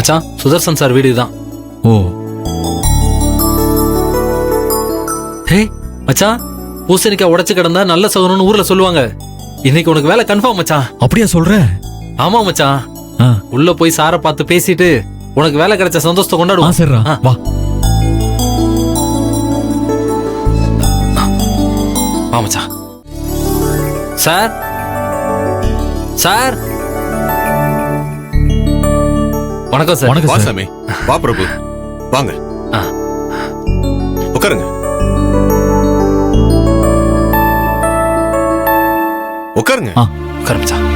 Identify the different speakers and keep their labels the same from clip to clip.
Speaker 1: மச்சான், சுதர்சன் சார் வீடு தான்.
Speaker 2: ஓ.
Speaker 1: ஹே மச்சான், பூசணிக்காய் உடைச்சு கிடந்தா நல்ல சகுனம்னு ஊர்ல சொல்லுவாங்க. இன்னைக்கு உனக்கு வேலை கன்ஃபார்ம் மச்சான்.
Speaker 2: அப்படியா சொல்ற?
Speaker 1: ஆமா மச்சான். உள்ள போய் சாரை பார்த்து பேசிட்டு உனக்கு வேலை கிடைச்ச சந்தோஷத்தை கொண்டாடுவோம்.
Speaker 2: சரிடா, வா.
Speaker 1: வா மச்சான். சார் சார் வணக்கம் சார்.
Speaker 2: வணக்கம்
Speaker 3: வா
Speaker 2: சார்.
Speaker 3: சாமி, வா பிரபு, வாங்க உட்காருங்க. உட்காருங்க.
Speaker 1: உட்காரு மச்சான்.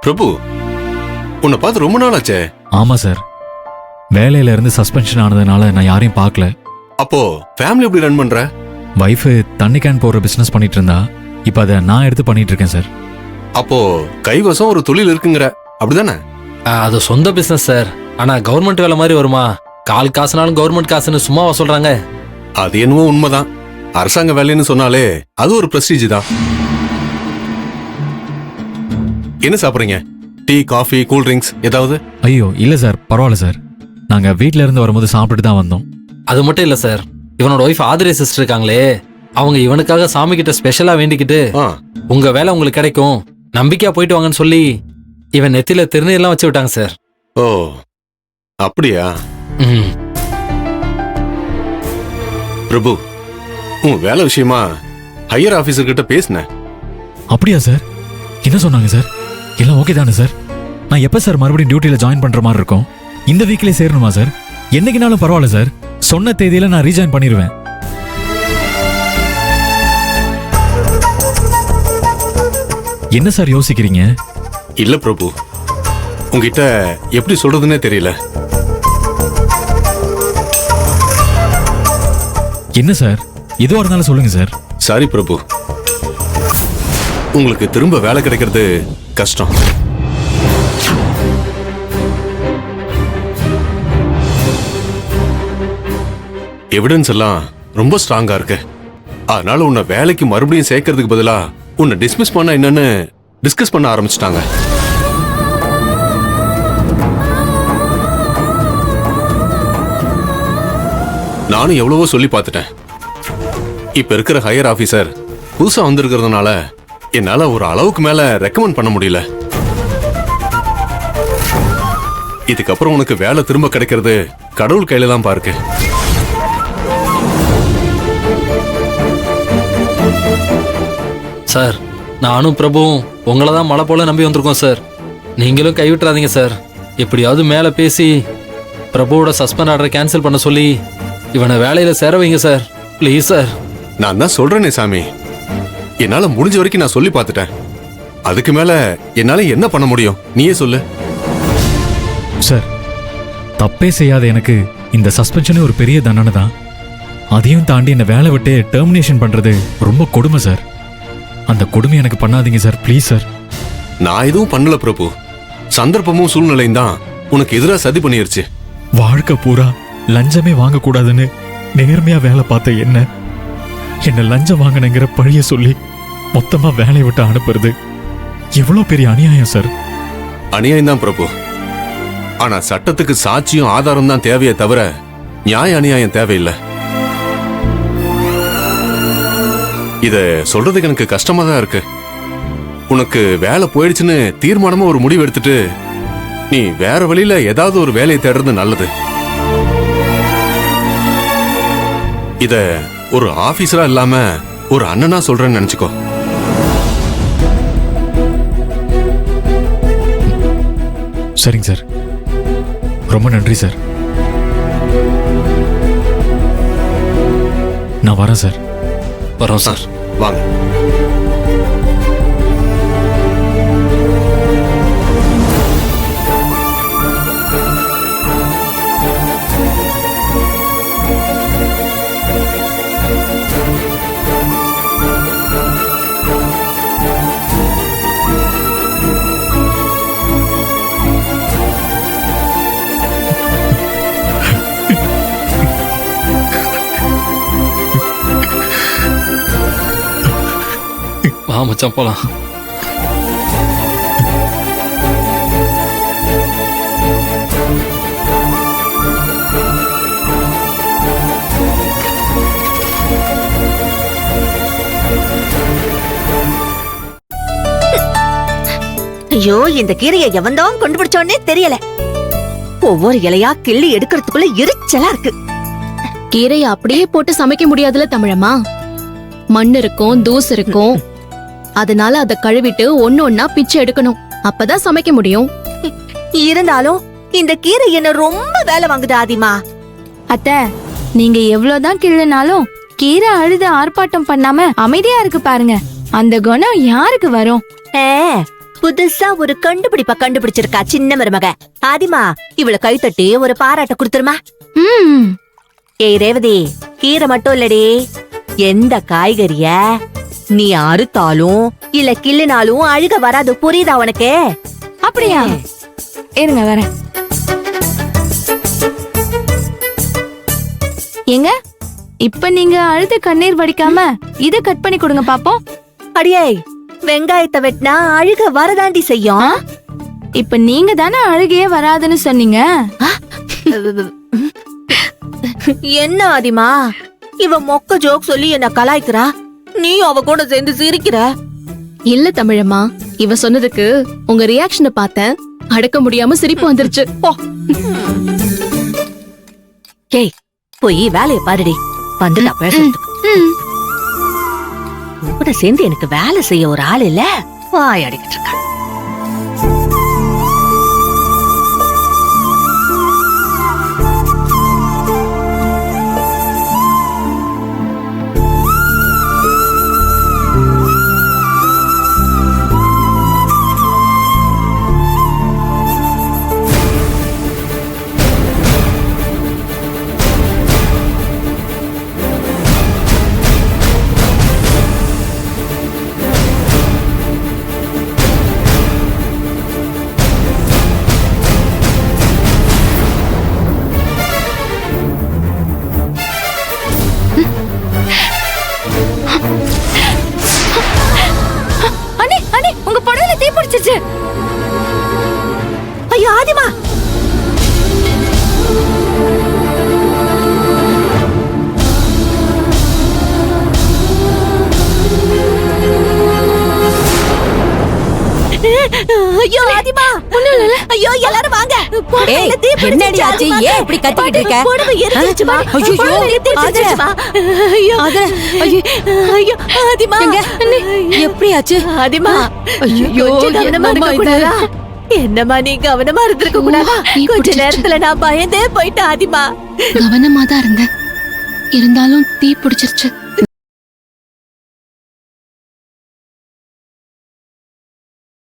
Speaker 3: பிரபு, உன்னை பார்த்து ரொம்ப நாள் ஆச்சே.
Speaker 2: ஆமா சார், வேலையில இருந்து சஸ்பென்ஷன் ஆனதுனால நான் யாரையும் பார்க்கல.
Speaker 3: அப்போ ஃபேமிலி எப்படி ரன் பண்ற?
Speaker 2: வைஃப் தண்ணி கேன் போடுற பிசினஸ் பண்ணிட்டு இருந்தா, இப்ப அதை நான் எடுத்து பண்ணிட்டு இருக்கேன் சார்.
Speaker 3: அப்போ கைவசம் ஒரு தொழில் இருக்குங்கிற, அப்படிதானே?
Speaker 1: அது சொந்த பிசினஸ் சார். ஆனா கவர்மெண்ட் வேலை மாதிரி வருமா? கால் காசுனாலும் கவர்மெண்ட் காசுன்னு சும்மாவா சொல்றாங்க?
Speaker 3: அது என்னவோ உண்மைதான். அரசாங்க வேலைன்னு சொன்னாலே அது ஒரு பிரஸ்டீஜ் தான். என்ன சாப்பிடுறீங்க? டீ, காஃபி, கூல் ட்ரிங்க்ஸ் ஏதாவது?
Speaker 2: ஐயோ இல்ல சார், பரவாயில்ல சார். நாங்க வீட்ல இருந்து வரும்போது சாப்பிட்டுட்டு தான் வந்தோம்.
Speaker 1: அது மட்டும் இல்ல சார், இவனோட ஒய்ஃப் ஆதிரே சிஸ்டர் இருக்காங்களே, அவங்க இவனுக்காக சாமி கிட்ட ஸ்பெஷலா வேண்டிக்கிட்டு உங்க வேலை உங்களுக்கு கிடைக்கும், நம்பிக்கையா போயிட்டு வாங்கன்னு சொல்லி இவன் நெத்தில திருநீர்லாம் வச்சு விட்டாங்க சார்.
Speaker 3: ஓ அப்படியா? பிரபு, உன் வேலை விஷயமா ஹையர் ஆபீசர் கிட்ட பேசினேன்.
Speaker 2: அப்படியா சார்? என்ன சொன்னாங்க சார்? எல்லாம் ஓகே தானே சார்? நான் எப்ப சார் மறுபடியும் டியூட்டில ஜாயின் பண்ற மாதிரி இருக்கும்? இந்த வீக்லயே சேரணுமா சார்? என்னைக்குனாலும் பரவாயில்ல சார், சொன்ன தேதியில நான் ரீஜாயின் பண்ணிடுவேன். என்ன சார் யோசிக்கிறீங்க?
Speaker 3: இல்ல பிரபு, உங்ககிட்ட எப்படி சொல்றதுன்னே தெரியல.
Speaker 2: என்ன சார், எதுவா இருந்தாலும் சொல்லுங்க சார்.
Speaker 3: சாரி பிரபு, உங்களுக்கு திரும்ப வேலை கிடைக்கிறது கஷ்டம். எவிடன்ஸ் எல்லாம் ரொம்ப ஸ்ட்ராங்கா இருக்கு. அதனால உன்னை வேலைக்கு மறுபடியும் சேர்க்கறதுக்கு பதிலா உன்னை டிஸ்மிஸ் பண்ண என்னன்னு டிஸ்கஸ் பண்ண ஆரம்பிச்சிட்டாங்க. நானும் எவ்வளவோ சொல்லி பார்த்துட்டேன். இப்ப இருக்கிற ஹையர் ஆபீசர் புதுசா வந்திருக்கிறதுனால என்னால ஒரு அளவுக்கு மேல ரெக்கமெண்ட் பண்ண முடியல. இதுக்கப்புறம் உனக்கு வேலை திரும்ப கிடைக்கிறது கடவுள் கையில தான் பாருக்கு.
Speaker 1: சார், நானும் பிரபுவும் உங்களை தான் மழை போல நம்பி வந்திருக்கோம் சார். நீங்களும் கைவிட்டுறாதீங்க சார். எப்படியாவது மேல பேசி பிரபுவோட சஸ்பெண்ட் ஆர்டரை கேன்சல் பண்ண சொல்லி இவனை வேலையில சேர வைங்க சார், ப்ளீஸ் சார்.
Speaker 3: நான் தான் சொல்றேனே சாமி, என்னால முடிஞ்ச வரைக்கும் நான் சொல்லி பார்த்துட்டேன். அதுக்கு மேல என்னால என்ன பண்ண முடியும், நீயே சொல்லு.
Speaker 2: சார், தப்பே செய்யாத எனக்கு இந்த சஸ்பென்ஷனே ஒரு பெரிய தண்டனை தான். அதையும் தாண்டி என்ன வேலை விட்டு டெர்மினேஷன் பண்றது ரொம்ப கொடுமை சார். அந்த கொடுமை எனக்கு பண்ணாதீங்க சார், ப்ளீஸ் சார்.
Speaker 3: நான் எதுவும் பண்ணல பிரபு, சந்தர்ப்பமும் சூழ்நிலையும் தான் உனக்கு எதிராக சதி பண்ணிருச்சு.
Speaker 2: வாழ்க்கை பூரா லஞ்சமே வாங்கக்கூடாதுன்னு நேர்மையா வேலை பார்த்த என்ன லஞ்சம் வாங்கினங்கிற பழிய சொல்லி மொத்தமா வேலையை விட்டு அனுப்புறது எவ்வளவு பெரிய அநியாயம் சார்.
Speaker 3: அநியாயம் தான் பிரபு. ஆனா சட்டத்துக்கு சாட்சியும் ஆதாரம் தான் தேவையே தவிர நியாய அநியாயம் தேவையில்லை. இத சொல்றதுக்கு எனக்கு கஷ்டமா தான் இருக்கு. உனக்கு வேலை போயிடுச்சுன்னு தீர்மானமா ஒரு முடிவு எடுத்துட்டு நீ வேற வழியில ஏதாவது ஒரு வேலையை தேடுறது நல்லது. இத ஒரு ஆபீசரா இல்லாம ஒரு அண்ணனா சொல்றேன்னு நினைச்சுக்கோ.
Speaker 2: சரிங்க சார், ரொம்ப நன்றி சார். நான் வரேன் சார்.
Speaker 1: வரோம் சார்.
Speaker 3: வாங்க.
Speaker 1: வா மச்சான், போலாம்.
Speaker 4: ஐயோ, இந்த கீரையை எவன்தான் கொண்டு பிடிச்சோன்னே தெரியல. ஒவ்வொரு இலையா கிள்ளி எடுக்கிறதுக்குள்ள எரிச்சலா இருக்கு.
Speaker 5: கீரையை அப்படியே போட்டு சமைக்க முடியாதுல தமிழம்மா. மண் இருக்கும், தூசு இருக்கும். அதனால அத கழுவிட்டு ஒண்ணொன்னா பிச்சு எடுக்கணும். அப்பதான் சமைக்க முடியும்.
Speaker 4: இருந்தாலும் இந்த கீரை என்ன ரொம்ப வேலை வாங்குது ஆதிமா.
Speaker 6: அத்தை, நீங்க எவ்வளவுதான் கிள்ளுனாலும் கீரை அழுது ஆர்ப்பாட்டம் பண்ணாம அமைதியா இருக்கு பாருங்க. அந்த குணம் யாருக்கு வரும்?
Speaker 4: புதுசா ஒரு கண்டுபிடிச்சிருக்கா சின்ன மருமக. ஆதிமா, இவள கை தட்டி ஒரு பாராட்ட கொடுத்துருமா?
Speaker 6: ம்,
Speaker 4: ஏய் ரேவதி, கீரை மட்டும் இல்லடி, எந்த காய்கறிய நீ அறுத்தாலும் இல்ல கிள்ளினாலும் அழுக வராது. புரியுதா உனக்கு?
Speaker 6: அப்படியா? இருங்க வரேன். ஏங்க, இப்ப நீங்க அழுது கண்ணீர் வடிக்காம இத கட் பண்ணி கொடுங்க பாப்போம்.
Speaker 4: அடியே, வெங்காயத்தை வெட்டினா அழுக வரதாண்டி செய்யும்.
Speaker 6: இப்ப நீங்க தானே அழுகையே வராதுன்னு சொன்னீங்க.
Speaker 4: என்ன ஆதிமா, இவ மொக்க ஜோக் சொல்லி என்ன கலாய்க்கிறா, நீ அவ கூட சேர்ந்து சிரிக்கிற.
Speaker 5: இல்ல தமிழம்மா, இவ சொன்னதுக்கு உங்க ரியாக்ஷனை பார்த்தேன். அடக்க முடியாம சிரிப்பு வந்துருச்சு.
Speaker 4: போ. ஏய், போய் வேலைய பாருடி. வந்துட்டா பேசுறதுக்கு.
Speaker 6: ம்,
Speaker 4: கூட சேர்ந்து எனக்கு வேலை செய்ய ஒரு ஆள் இல்ல, வாயாடிக்கிட்டு இருக்கா.
Speaker 6: அண்ணே, அண்ணே, உங்க புடவைல தீ பிடிச்சிருச்சு.
Speaker 4: ஐயோ ஆதிமா, ஐயோ ஆதிமா, ஐயோ எல்லாரும் வாங்க. புடவையில தீ பிடிச்சிருச்சு ஆதிமா.
Speaker 7: ஏன் இப்படி கத்திக்கிட்டு இருக்க?
Speaker 4: புடவை எரிஞ்சிருச்சுமா.
Speaker 7: ஐயோ,
Speaker 4: புடவை எரிஞ்சிருச்சுமா. ஐயோ, ஐயோ ஆதிமா,
Speaker 7: எப்படி ஆச்சு?
Speaker 4: ஆதிமா,
Speaker 7: ஐயோ,
Speaker 4: கொஞ்சம் கவனமா இருக்க கூடாதா? என்னம்மா நீ கவனமா இருந்திருக்க கூடாதா? கொஞ்ச நேரத்துல நான் பயந்தே போயிட்டேன் ஆதிமா.
Speaker 5: கவனமா தான் இருந்தேன். இருந்தாலும் தீ பிடிச்சிருச்சு.